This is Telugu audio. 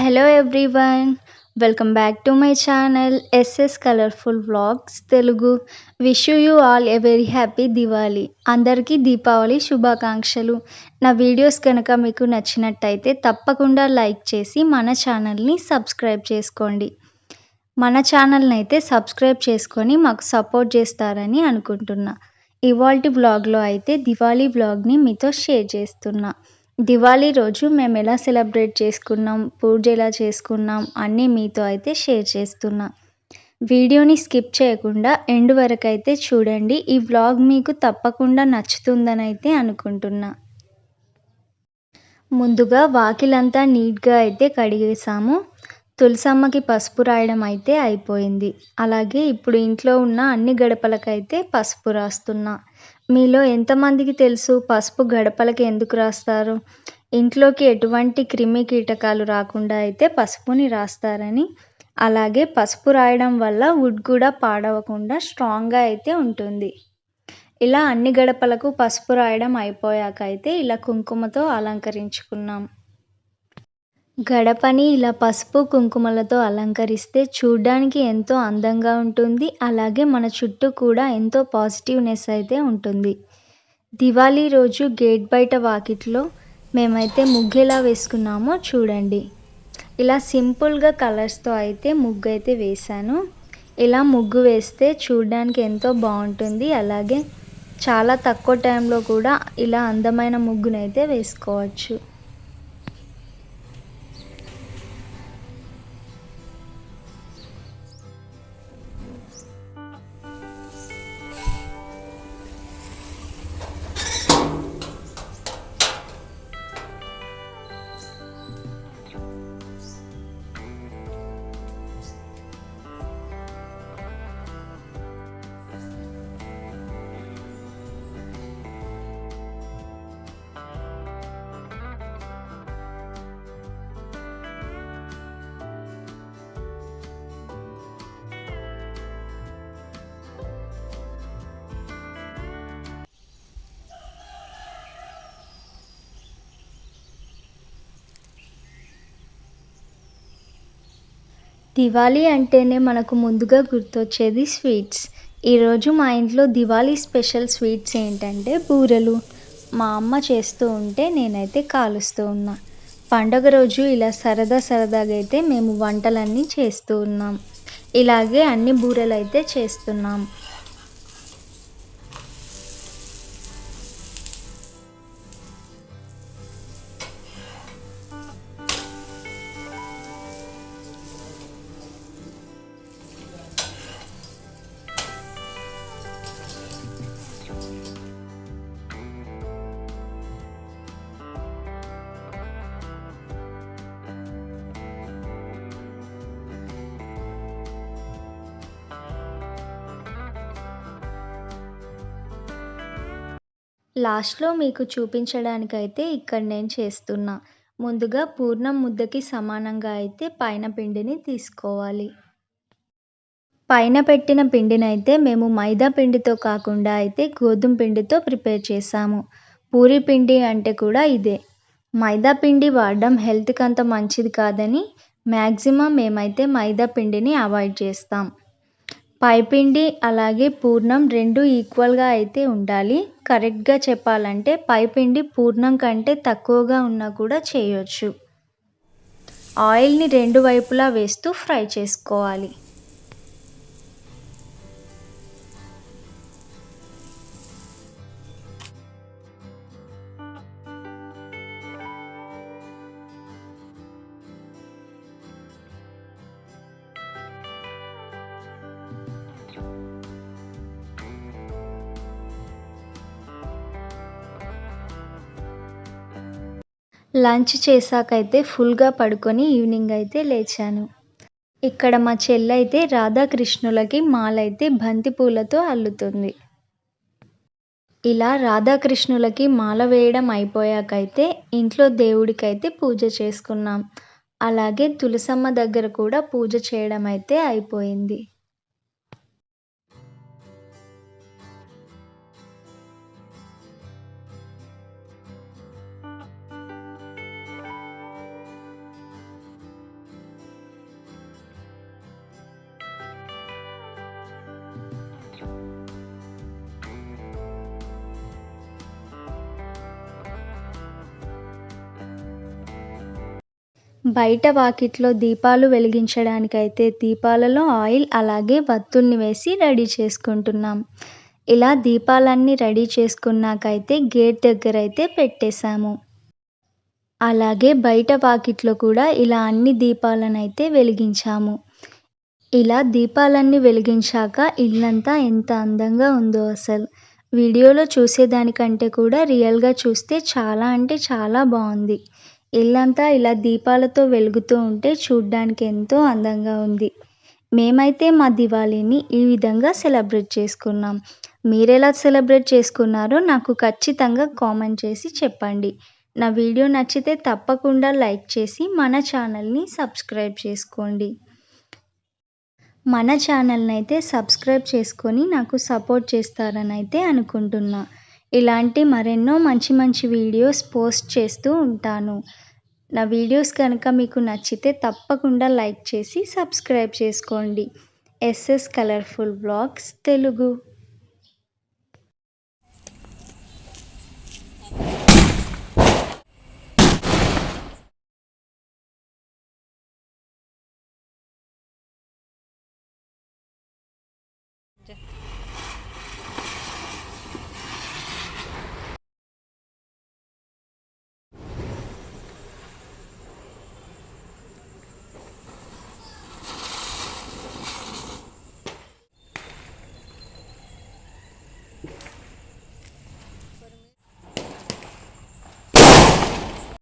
Hello everyone. Welcome back to my channel SS colourful vlogs Telugu. Wish you all a very happy Diwali. అందరికీ దీపావళి శుభాకాంక్షలు. నా వీడియోస్ కనుక మీకు నచ్చినట్టయితే తప్పకుండా లైక్ చేసి మన ఛానల్ని సబ్స్క్రైబ్ చేసుకోండి. మన ఛానల్ని అయితే సబ్స్క్రైబ్ చేసుకొని మాకు సపోర్ట్ చేస్తారని అనుకుంటున్నా. ఇవాల్టి వ్లాగ్లో అయితే దివాళీ వ్లాగ్ని మీతో షేర్ చేస్తున్నా. దివాళీ రోజు మేము ఎలా సెలబ్రేట్ చేసుకున్నాం, పూజ ఎలా చేసుకున్నాం అన్నీ మీతో అయితే షేర్ చేస్తున్నా. వీడియోని స్కిప్ చేయకుండా ఎండ్ వరకు అయితే చూడండి. ఈ వ్లాగ్ మీకు తప్పకుండా నచ్చుతుందని అయితే అనుకుంటున్నా. ముందుగా వాకిలంతా నీట్గా అయితే కడిగేసాము. తులసమ్మకి పసుపు రాయడం అయితే అయిపోయింది. అలాగే ఇప్పుడు ఇంట్లో ఉన్న అన్ని గడపలకైతే పసుపు రాస్తున్నా. మీలో ఎంతమందికి తెలుసు పసుపు గడపలకి ఎందుకు రాస్తారు? ఇంట్లోకి ఎటువంటి క్రిమి కీటకాలు రాకుండా అయితే పసుపుని రాస్తారని. అలాగే పసుపు రాయడం వల్ల వుడ్ కూడా పాడవకుండా స్ట్రాంగ్గా అయితే ఉంటుంది. ఇలా అన్ని గడపలకు పసుపు రాయడం అయిపోయాక అయితే ఇలా కుంకుమతో అలంకరించుకున్నాం. గడపని ఇలా పసుపు కుంకుమలతో అలంకరిస్తే చూడ్డానికి ఎంతో అందంగా ఉంటుంది. అలాగే మన చుట్టూ కూడా ఎంతో పాజిటివ్నెస్ అయితే ఉంటుంది. దివాళీ రోజు గేట్ బయట వాకిట్లో మేమైతే ముగ్గు ఎలా వేసుకున్నామో చూడండి. ఇలా సింపుల్గా కలర్స్తో అయితే ముగ్గు అయితే వేశాను. ఇలా ముగ్గు వేస్తే చూడ్డానికి ఎంతో బాగుంటుంది. అలాగే చాలా తక్కువ టైంలో కూడా ఇలా అందమైన ముగ్గునైతే వేసుకోవచ్చు. దివాళీ అంటేనే మనకు ముందుగా గుర్తొచ్చేది స్వీట్స్. ఈరోజు మా ఇంట్లో దివాళీ స్పెషల్ స్వీట్స్ ఏంటంటే బూరెలు. మా అమ్మ చేస్తూ ఉంటే నేనైతే కాలుస్తూ ఉన్నా. పండగ రోజు ఇలా సరదాగా అయితే మేము వంటలన్నీ చేస్తూ ఉన్నాం. ఇలాగే అన్ని బూరెలు అయితే చేస్తున్నాం. లాస్ట్లో మీకు చూపించడానికైతే ఇక్కడ నేను చేస్తున్నా. ముందుగా పూర్ణం ముద్దకి సమానంగా అయితే పైన పిండిని తీసుకోవాలి. పైన పెట్టిన పిండినైతే మేము మైదా పిండితో కాకుండా అయితే గోధుమ పిండితో ప్రిపేర్ చేసాము. పూరి పిండి అంటే కూడా ఇదే. మైదా పిండి వాడడం హెల్త్కి అంత మంచిది కాదని మ్యాక్సిమం మేమైతే మైదా పిండిని అవాయిడ్ చేస్తాం. పైపిండి అలాగే పూర్ణం రెండు ఈక్వల్గా అయితే ఉండాలి. కరెక్ట్గా చెప్పాలంటే పైపిండి పూర్ణం కంటే తక్కువగా ఉన్నా కూడా చేయొచ్చు. ఆయిల్ని రెండు వైపులా వేస్తూ ఫ్రై చేసుకోవాలి. లంచ్ చేశాకైతే ఫుల్గా పడుకొని ఈవినింగ్ అయితే లేచాను. ఇక్కడ మా చెల్లైతే రాధాకృష్ణులకి మాలైతే బంతిపూలతో అల్లుతుంది. ఇలా రాధాకృష్ణులకి మాల వేయడం అయిపోయాకైతే ఇంట్లో దేవుడికైతే పూజ చేసుకున్నాం. అలాగే తులసమ్మ దగ్గర కూడా పూజ చేయడం అయితే అయిపోయింది. బయట వాకిట్లో దీపాలు వెలిగించడానికైతే దీపాలలో ఆయిల్ అలాగే వత్తుల్ని వేసి రెడీ చేసుకుంటున్నాం. ఇలా దీపాలన్నీ రెడీ చేసుకున్నాకైతే గేట్ దగ్గరైతే పెట్టేశాము. అలాగే బయట వాకిట్లో కూడా ఇలా అన్ని దీపాలనైతే వెలిగించాము. ఇలా దీపాలన్నీ వెలిగించాక ఇల్లంతా ఎంత అందంగా ఉందో అసలు. వీడియోలో చూసేదానికంటే కూడా రియల్‌గా చూస్తే చాలా అంటే చాలా బావుంది. ఇల్లంతా ఇలా దీపాలతో వెలుగుతూ ఉంటే చూడ్డానికి ఎంతో అందంగా ఉంది. మేమైతే మా దివాళీని ఈ విధంగా సెలబ్రేట్ చేసుకున్నాం. మీరెలా సెలబ్రేట్ చేసుకున్నారో నాకు ఖచ్చితంగా కామెంట్ చేసి చెప్పండి. నా వీడియో నచ్చితే తప్పకుండా లైక్ చేసి మన ఛానల్‌ని సబ్స్క్రైబ్ చేసుకోండి. మన ఛానల్‌నైతే సబ్స్క్రైబ్ చేసుకొని నాకు సపోర్ట్ చేస్తారనైతే అనుకుంటున్నా. ఇలాంటి మరెన్నో మంచి మంచి వీడియోస్ పోస్ట్ చేస్తూ ఉంటాను. నా వీడియోస్ కనుక మీకు నచ్చితే తప్పకుండా లైక్ చేసి సబ్స్క్రైబ్ చేసుకోండి. SS colourful vlogs Telugu.